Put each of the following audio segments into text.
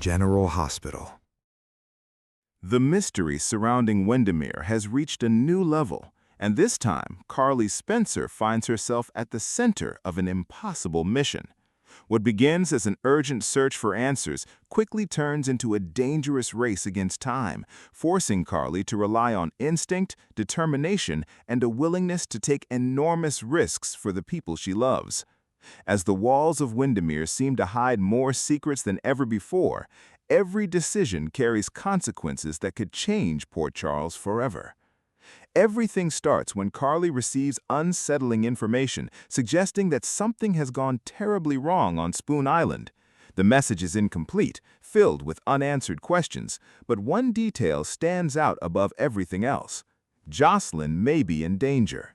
General Hospital. The mystery surrounding Windermere has reached a new level, and this time, Carly Spencer finds herself at the center of an impossible mission. What begins as an urgent search for answers quickly turns into a dangerous race against time, forcing Carly to rely on instinct, determination, and a willingness to take enormous risks for the people she loves. As the walls of Windermere seem to hide more secrets than ever before, every decision carries consequences that could change Port Charles forever. Everything starts when Carly receives unsettling information suggesting that something has gone terribly wrong on Spoon Island. The message is incomplete, filled with unanswered questions, but one detail stands out above everything else. Josslyn may be in danger.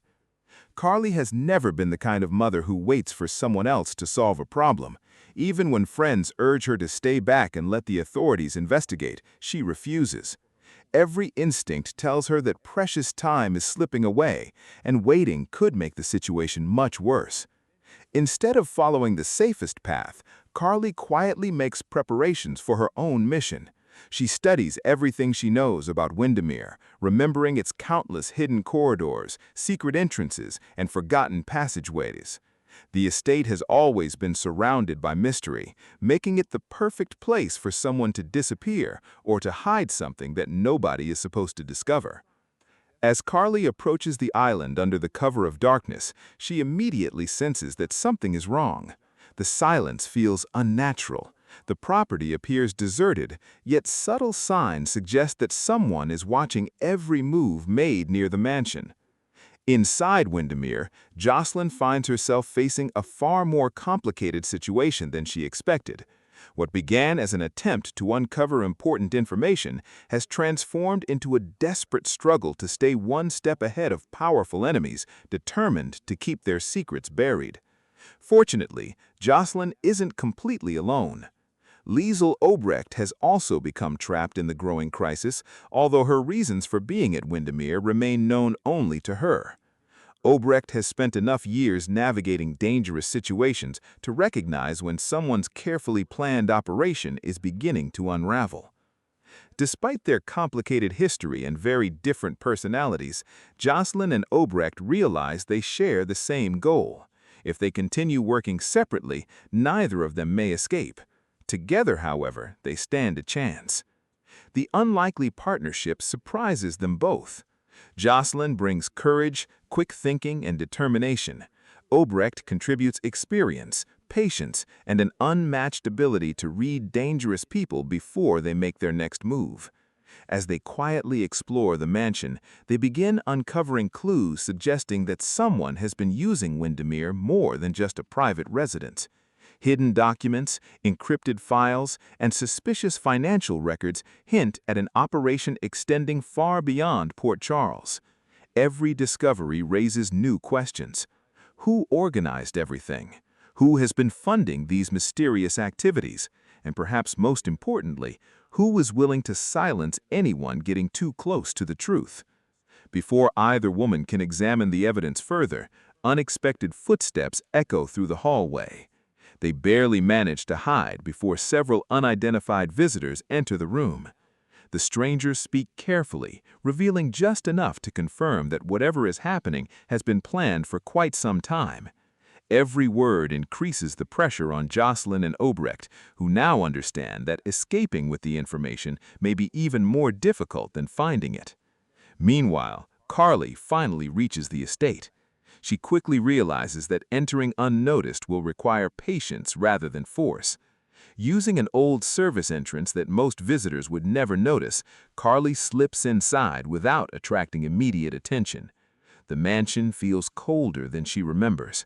Carly has never been the kind of mother who waits for someone else to solve a problem. Even when friends urge her to stay back and let the authorities investigate, she refuses. Every instinct tells her that precious time is slipping away, and waiting could make the situation much worse. Instead of following the safest path, Carly quietly makes preparations for her own mission. She studies everything she knows about Windermere, remembering its countless hidden corridors, secret entrances, and forgotten passageways. The estate has always been surrounded by mystery, making it the perfect place for someone to disappear or to hide something that nobody is supposed to discover. As Carly approaches the island under the cover of darkness, she immediately senses that something is wrong. The silence feels unnatural. The property appears deserted, yet subtle signs suggest that someone is watching every move made near the mansion. Inside Windermere, Josslyn finds herself facing a far more complicated situation than she expected. What began as an attempt to uncover important information has transformed into a desperate struggle to stay one step ahead of powerful enemies determined to keep their secrets buried. Fortunately, Josslyn isn't completely alone. Josslyn Obrecht has also become trapped in the growing crisis, although her reasons for being at Windermere remain known only to her. Obrecht has spent enough years navigating dangerous situations to recognize when someone's carefully planned operation is beginning to unravel. Despite their complicated history and very different personalities, Josslyn and Obrecht realize they share the same goal. If they continue working separately, neither of them may escape. Together, however, they stand a chance. The unlikely partnership surprises them both. Josslyn brings courage, quick thinking, and determination. Obrecht contributes experience, patience, and an unmatched ability to read dangerous people before they make their next move. As they quietly explore the mansion, they begin uncovering clues suggesting that someone has been using Windermere more than just a private residence. Hidden documents, encrypted files, and suspicious financial records hint at an operation extending far beyond Port Charles. Every discovery raises new questions. Who organized everything? Who has been funding these mysterious activities? And perhaps most importantly, who was willing to silence anyone getting too close to the truth? Before either woman can examine the evidence further, unexpected footsteps echo through the hallway. They barely manage to hide before several unidentified visitors enter the room. The strangers speak carefully, revealing just enough to confirm that whatever is happening has been planned for quite some time. Every word increases the pressure on Josslyn and Obrecht, who now understand that escaping with the information may be even more difficult than finding it. Meanwhile, Carly finally reaches the estate. She quickly realizes that entering unnoticed will require patience rather than force. Using an old service entrance that most visitors would never notice, Carly slips inside without attracting immediate attention. The mansion feels colder than she remembers.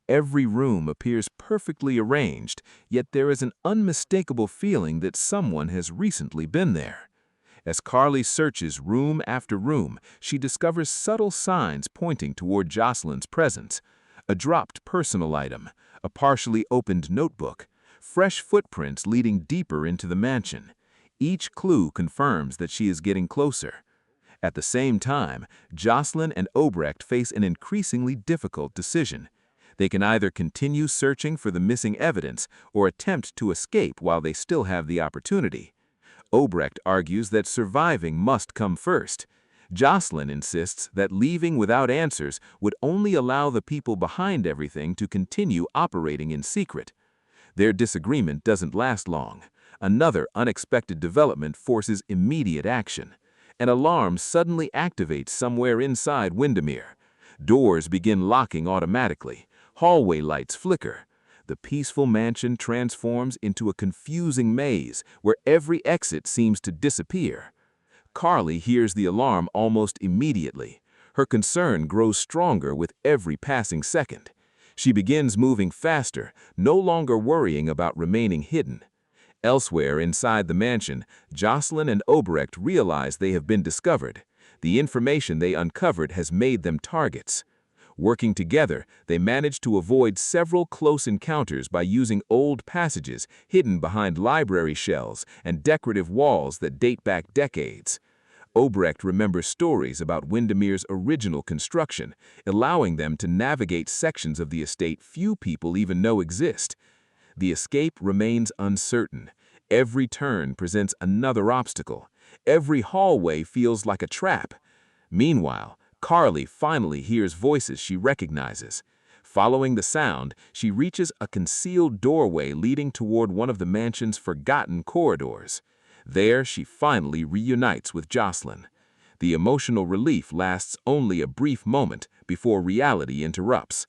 Every room appears perfectly arranged, yet there is an unmistakable feeling that someone has recently been there. As Carly searches room after room, she discovers subtle signs pointing toward Josslyn's presence. A dropped personal item, a partially opened notebook, fresh footprints leading deeper into the mansion. Each clue confirms that she is getting closer. At the same time, Josslyn and Obrecht face an increasingly difficult decision. They can either continue searching for the missing evidence or attempt to escape while they still have the opportunity. Obrecht argues that surviving must come first. Josslyn insists that leaving without answers would only allow the people behind everything to continue operating in secret. Their disagreement doesn't last long. Another unexpected development forces immediate action. An alarm suddenly activates somewhere inside Windermere. Doors begin locking automatically. Hallway lights flicker. The peaceful mansion transforms into a confusing maze where every exit seems to disappear. Carly hears the alarm almost immediately. Her concern grows stronger with every passing second. She begins moving faster, no longer worrying about remaining hidden. Elsewhere inside the mansion, Josslyn and Obrecht realize they have been discovered. The information they uncovered has made them targets. Working together, they manage to avoid several close encounters by using old passages hidden behind library shelves and decorative walls that date back decades. Obrecht remembers stories about Windermere's original construction, allowing them to navigate sections of the estate few people even know exist. The escape remains uncertain. Every turn presents another obstacle. Every hallway feels like a trap. Meanwhile, Carly finally hears voices she recognizes. Following the sound, she reaches a concealed doorway leading toward one of the mansion's forgotten corridors. There, she finally reunites with Josslyn. The emotional relief lasts only a brief moment before reality interrupts.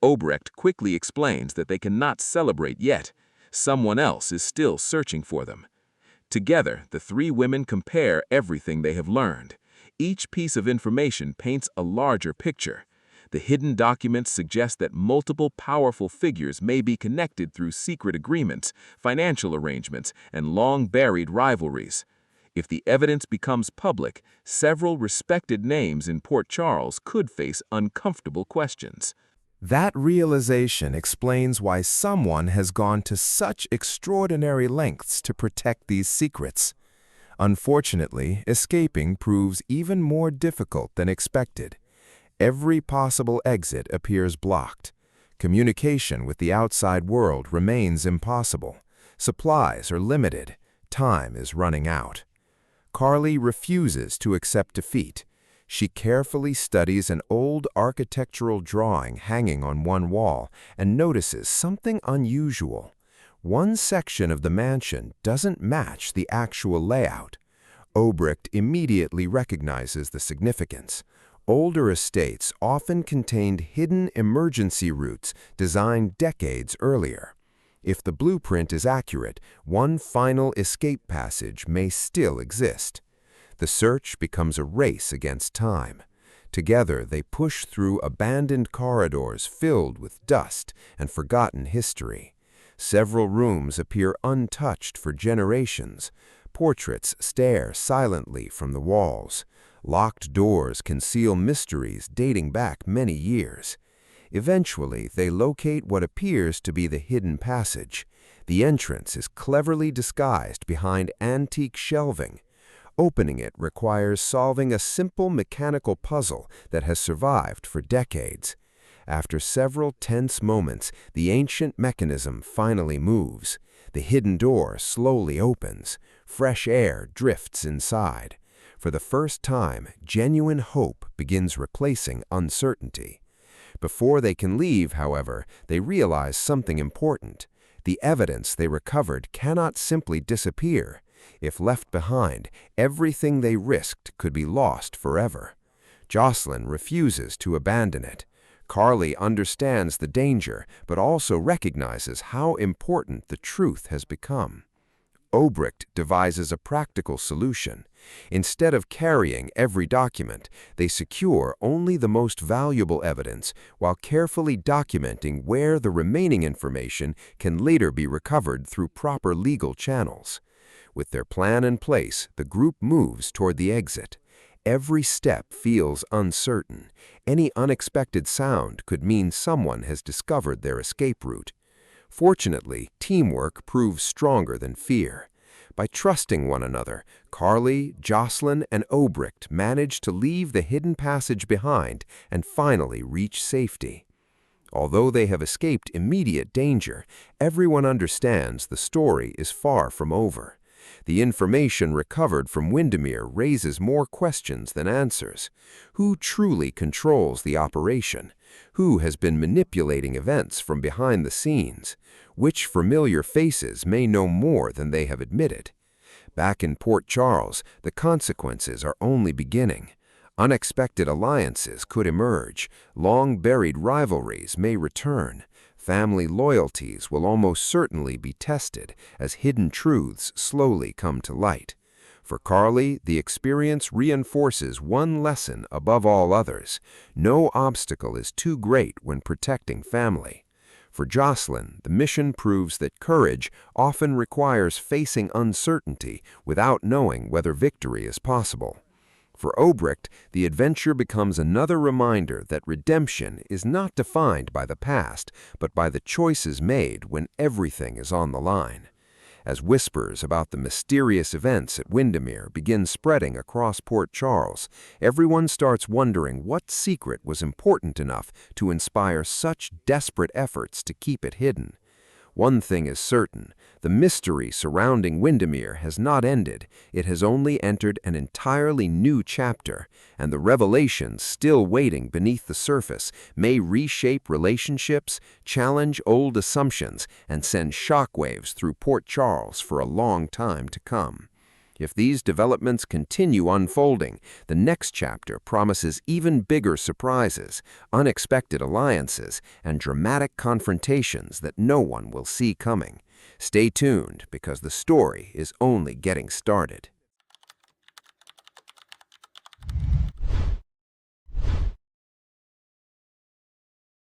Obrecht quickly explains that they cannot celebrate yet. Someone else is still searching for them. Together, the three women compare everything they have learned. Each piece of information paints a larger picture. The hidden documents suggest that multiple powerful figures may be connected through secret agreements, financial arrangements, and long-buried rivalries. If the evidence becomes public, several respected names in Port Charles could face uncomfortable questions. That realization explains why someone has gone to such extraordinary lengths to protect these secrets. Unfortunately, escaping proves even more difficult than expected. Every possible exit appears blocked. Communication with the outside world remains impossible. Supplies are limited. Time is running out. Carly refuses to accept defeat. She carefully studies an old architectural drawing hanging on one wall and notices something unusual. One section of the mansion doesn't match the actual layout. Obrecht immediately recognizes the significance. Older estates often contained hidden emergency routes designed decades earlier. If the blueprint is accurate, one final escape passage may still exist. The search becomes a race against time. Together, they push through abandoned corridors filled with dust and forgotten history. Several rooms appear untouched for generations. Portraits stare silently from the walls. Locked doors conceal mysteries dating back many years. Eventually, they locate what appears to be the hidden passage. The entrance is cleverly disguised behind antique shelving. Opening it requires solving a simple mechanical puzzle that has survived for decades. After several tense moments, the ancient mechanism finally moves. The hidden door slowly opens. Fresh air drifts inside. For the first time, genuine hope begins replacing uncertainty. Before they can leave, however, they realize something important. The evidence they recovered cannot simply disappear. If left behind, everything they risked could be lost forever. Josslyn refuses to abandon it. Carly understands the danger, but also recognizes how important the truth has become. Obrecht devises a practical solution. Instead of carrying every document, they secure only the most valuable evidence while carefully documenting where the remaining information can later be recovered through proper legal channels. With their plan in place, the group moves toward the exit. Every step feels uncertain. Any unexpected sound could mean someone has discovered their escape route. Fortunately, teamwork proves stronger than fear. By trusting one another, Carly, Josslyn, and Obrecht manage to leave the hidden passage behind and finally reach safety. Although they have escaped immediate danger, everyone understands the story is far from over. The information recovered from Windermere raises more questions than answers. Who truly controls the operation? Who has been manipulating events from behind the scenes? Which familiar faces may know more than they have admitted? Back in Port Charles, the consequences are only beginning. Unexpected alliances could emerge, long-buried rivalries may return, family loyalties will almost certainly be tested as hidden truths slowly come to light. For Carly, the experience reinforces one lesson above all others: no obstacle is too great when protecting family. For Josslyn, the mission proves that courage often requires facing uncertainty without knowing whether victory is possible. For Obrecht, the adventure becomes another reminder that redemption is not defined by the past, but by the choices made when everything is on the line. As whispers about the mysterious events at Windermere begin spreading across Port Charles, everyone starts wondering what secret was important enough to inspire such desperate efforts to keep it hidden. One thing is certain: the mystery surrounding Windermere has not ended. It has only entered an entirely new chapter, and the revelations still waiting beneath the surface may reshape relationships, challenge old assumptions, and send shockwaves through Port Charles for a long time to come. If these developments continue unfolding, the next chapter promises even bigger surprises, unexpected alliances, and dramatic confrontations that no one will see coming. Stay tuned, because the story is only getting started.